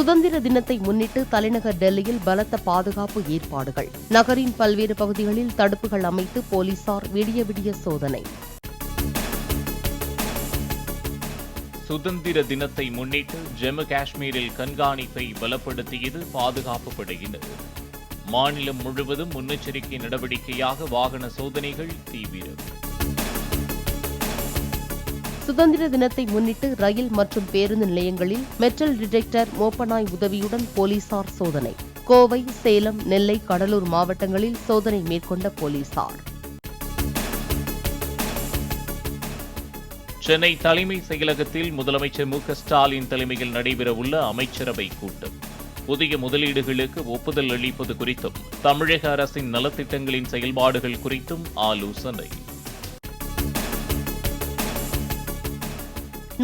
சுதந்திர தினத்தை முன்னிட்டு தலைநகர் டெல்லியில் பலத்த பாதுகாப்பு ஏற்பாடுகள். நகரின் பல்வேறு பகுதிகளில் தடுப்புகள் அமைத்து போலீசார் விடிய விடிய சோதனை. சுதந்திர தினத்தை முன்னிட்டு ஜம்மு காஷ்மீரில் கண்காணிப்பை பலப்படுத்தியது பாதுகாப்பு படையினர். மாநிலம் முழுவதும் முன்னெச்சரிக்கை நடவடிக்கையாக வாகன சோதனைகள் தீவிரம். சுதந்திர தினத்தை முன்னிட்டு ரயில் மற்றும் பேருந்து நிலையங்களில் மெட்டல் டிடெக்டர் மோப்பநாய் உதவியுடன் போலீசார் சோதனை. கோவை, சேலம், நெல்லை, கடலூர் மாவட்டங்களில் சோதனை மேற்கொண்ட போலீசார். சென்னை தலைமை செயலகத்தில் முதலமைச்சர் மு.க.ஸ்டாலின் தலைமையில் நடைபெறவுள்ள அமைச்சரவை கூட்டம். புதிய முதலீடுகளுக்கு ஒப்புதல் அளிப்பது குறித்தும் தமிழக அரசின் நலத்திட்டங்களின் செயல்பாடுகள் குறித்தும் ஆலோசனை.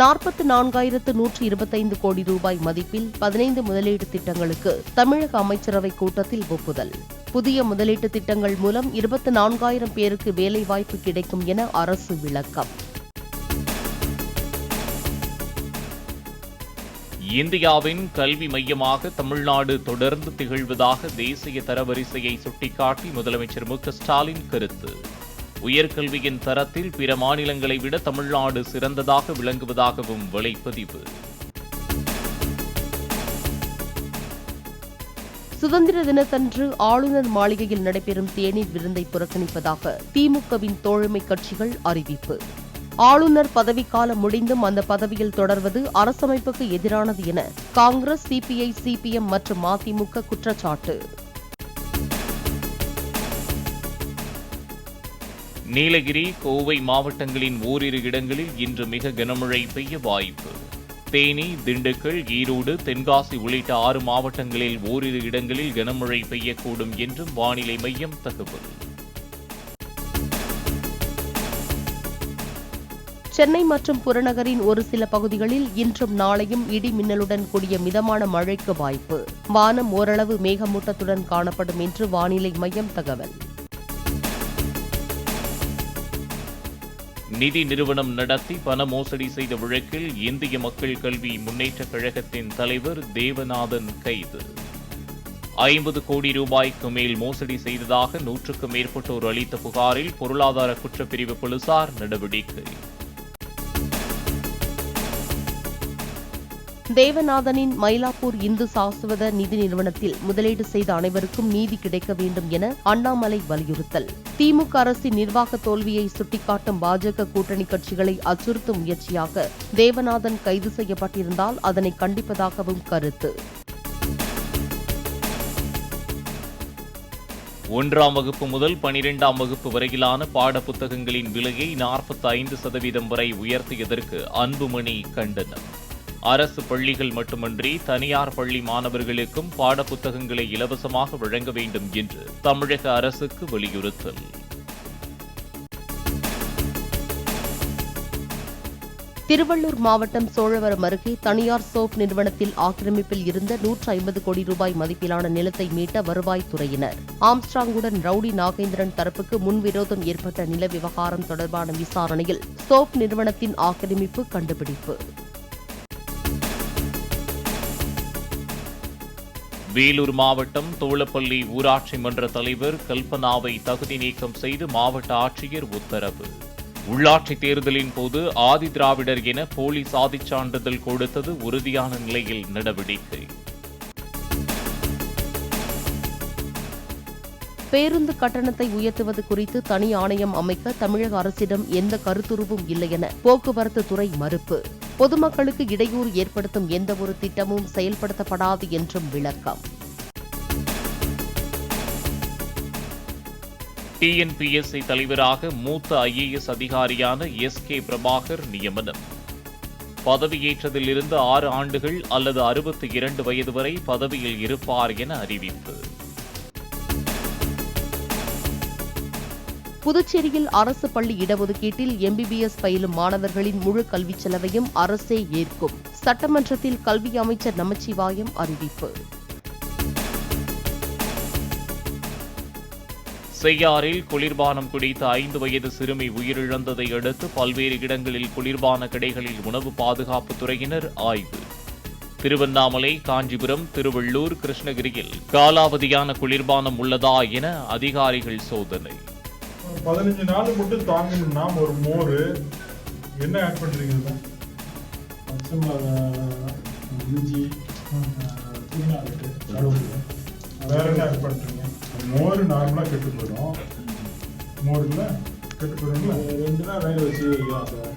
44,125 கோடி ரூபாய் மதிப்பில் 15 முதலீட்டு திட்டங்களுக்கு தமிழக அமைச்சரவை கூட்டத்தில் ஒப்புதல். புதிய முதலீட்டு திட்டங்கள் மூலம் 24,000 பேருக்கு வேலைவாய்ப்பு கிடைக்கும் என அரசு விளக்கம். இந்தியாவின் கல்வி மையமாக தமிழ்நாடு தொடர்ந்து திகழ்வதாக தேசிய தரவரிசையை சுட்டிக்காட்டி முதலமைச்சர் மு.க.ஸ்டாலின் கருத்து. உயர்கல்வியின் தரத்தில் பிற மாநிலங்களை விட தமிழ்நாடு சிறந்ததாக விளங்குவதாகவும் வலைப்பதிவு. சுதந்திர தினத்தன்று ஆளுநர் மாளிகையில் நடைபெறும் தேநீர் விருந்தை புறக்கணிப்பதாக திமுகவின் தோழமை கட்சிகள் அறிவிப்பு. ஆளுநர் பதவிக்காலம் முடிந்தும் அந்த பதவியில் தொடர்வது அரசமைப்புக்கு எதிரானது என காங்கிரஸ், சிபிஐ, சிபிஎம் மற்றும் மதிமுக குற்றச்சாட்டு. நீலகிரி, கோவை மாவட்டங்களின் ஓரிரு இடங்களில் இன்று மிக கனமழை பெய்ய வாய்ப்பு. தேனி, திண்டுக்கல், ஈரோடு, தென்காசி உள்ளிட்ட 6 மாவட்டங்களில் ஓரிரு இடங்களில் கனமழை பெய்யக்கூடும் என்றும் வானிலை மையம் தகவல். சென்னை மற்றும் புறநகரின் ஒரு சில பகுதிகளில் இன்றும் நாளையும் இடி மின்னலுடன் கூடிய மிதமான மழைக்கு வாய்ப்பு. வானம் ஓரளவு மேகமூட்டத்துடன் காணப்படும் என்று வானிலை மையம் தகவல். நிதி நிறுவனம் நடத்தி பண மோசடி செய்த வழக்கில் இந்திய மக்கள் கல்வி முன்னேற்றக் கழகத்தின் தலைவர் தேவநாதன் கைது. 50 கோடி ரூபாய்க்கு மேல் மோசடி செய்ததாக 100க்கும் மேற்பட்டோர் அளித்த புகாரில் பொருளாதார குற்றப்பிரிவு போலீசார் நடவடிக்கை. தேவநாதனின் மயிலாப்பூர் இந்து சாஸ்வத நிதி நிறுவனத்தில் முதலீடு செய்த அனைவருக்கும் நீதி கிடைக்க வேண்டும் என அண்ணாமலை வலியுறுத்தல். திமுக அரசின் நிர்வாக தோல்வியை சுட்டிக்காட்டும் பாஜக கூட்டணி கட்சிகளை அச்சுறுத்தும் முயற்சியாக தேவநாதன் கைது செய்யப்பட்டிருந்தால் அதனை கண்டிப்பதாகவும் கருத்து. 1ஆம் வகுப்பு முதல் 12ஆம் வகுப்பு வரையிலான பாடப்புத்தகங்களின் விலையை 45% வரை உயர்த்தியதற்கு அன்புமணி கண்டனம். அரசு பள்ளிகள் மட்டுமன்றி தனியார் பள்ளி மாணவர்களுக்கும் பாடப்புத்தகங்களை இலவசமாக வழங்க வேண்டும் என்று தமிழக அரசுக்கு வலியுறுத்தல். திருவள்ளூர் மாவட்டம் சோழவரம் அருகே தனியார் சோப் நிறுவனத்தில் ஆக்கிரமிப்பில் இருந்த 150 கோடி ரூபாய் மதிப்பிலான நிலத்தை மீட்ட வருவாய்த்துறையினர். ஆம்ஸ்ட்ராங்குடன் ரவுடி நாகேந்திரன் தரப்புக்கு முன்விரோதம் ஏற்பட்ட நில விவகாரம் தொடர்பான விசாரணையில் சோப் நிறுவனத்தின் ஆக்கிரமிப்பு கண்டுபிடிப்பு. வேலூர் மாவட்டம் தோளப்பள்ளி ஊராட்சி மன்ற தலைவர் கல்பனாவை தகுதி நீக்கம் செய்து மாவட்ட ஆட்சியர் உத்தரவு. உள்ளாட்சித் தேர்தலின் போது ஆதி திராவிடர் என போலி சாதிச் சான்றிதழ் கொடுத்தது உறுதியான நிலையில் நடவடிக்கை. பேருந்து கட்டணத்தை உயர்த்துவது குறித்து தனி ஆணையம் அமைக்க தமிழக அரசிடம் எந்த கருத்துருவும் இல்லை என போக்குவரத்து துறை மறுப்பு. பொதுமக்களுக்கு இடையூறு ஏற்படுத்தும் எந்தவொரு திட்டமும் செயல்படுத்தப்படாது என்றும் விளக்கம். டிஎன்பிஎஸ்சி தலைவராக மூத்த ஐஏஎஸ் அதிகாரியான எஸ்.கே. பிரபாகர் நியமனம். பதவியேற்றதிலிருந்து 6 ஆண்டுகள் அல்லது 62 வயது வரை பதவியில் இருப்பார் என அறிவிப்பு. புதுச்சேரியில் அரசு பள்ளி இடஒதுக்கீட்டில் எம்பிபிஎஸ் பயிலும் மாணவர்களின் முழு கல்விச் செலவையும் அரசே ஏற்கும். சட்டமன்றத்தில் கல்வி அமைச்சர் நமச்சிவாயம் அறிவிப்பு. செய்யாறில் குளிர்பானம் குடித்த 5 வயது சிறுமி உயிரிழந்ததை அடுத்து பல்வேறு இடங்களில் குளிர்பான கடைகளில் உணவு பாதுகாப்புத் துறையினர் ஆய்வு. திருவண்ணாமலை, காஞ்சிபுரம், திருவள்ளூர், கிருஷ்ணகிரியில் காலாவதியான குளிர்பானம் உள்ளதா என அதிகாரிகள் சோதனை. 15 நாள் மட்டும் தாங்கணும்னா ஒரு மோர் என்ன ஆட் பண்றீங்க? பச்சை இஞ்சி, புதினா இருக்கு, கருவேப்பிலை. வேற என்ன ஆட் பண்றீங்க? மோர் நார்மலா கெட்டு போயிடும். மோர்ல கெட்டு போயிடும்ல. 2 நாள் வேக வச்சு வைக்கலாம் சார்.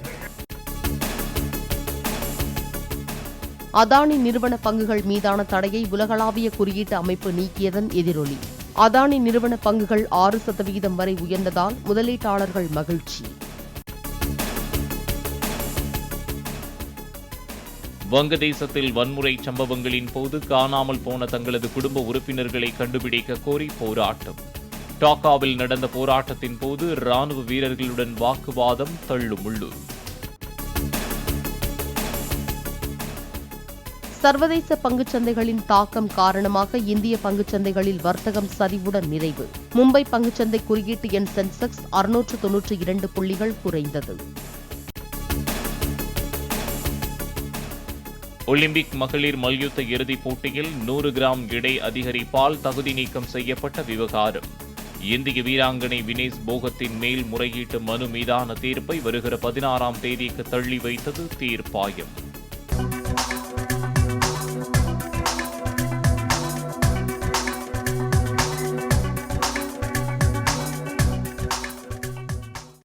அதானி நிறுவன பங்குகள் மீதான தடையை உலகளாவிய குறியீட்டு அமைப்பு நீக்கியதன் எதிரொலி. அதானி நிறுவன பங்குகள் 6% வரை உயர்ந்ததால் முதலீட்டாளர்கள் மகிழ்ச்சி. வங்கதேசத்தில் வன்முறை சம்பவங்களின் போது காணாமல் போன தங்களது குடும்ப உறுப்பினர்களை கண்டுபிடிக்க கோரி போராட்டம். டாக்காவில் நடந்த போராட்டத்தின் போது ராணுவ வீரர்களுடன் வாக்குவாதம் தள்ளுமுள்ளு. சர்வதேச பங்குச்சந்தைகளின் தாக்கம் காரணமாக இந்திய பங்குச்சந்தைகளில் வர்த்தகம் சரிவுடன் நிறைவு. மும்பை பங்குச்சந்தை குறியீட்டு எண் சென்செக்ஸ் 692 புள்ளிகள் குறைந்தது. ஒலிம்பிக் மகளிர் மல்யுத்த இறுதிப் போட்டியில் 100 கிராம் எடை அதிகரிப்பால் தகுதி நீக்கம் செய்யப்பட்ட விவகாரம். இந்திய வீராங்கனை வினேஷ் போகத்தின் மேல் முறையீட்டு மனு மீதான தீர்ப்பை வருகிற 16ஆம் தேதிக்கு தள்ளி வைத்தது தீர்ப்பாயம்.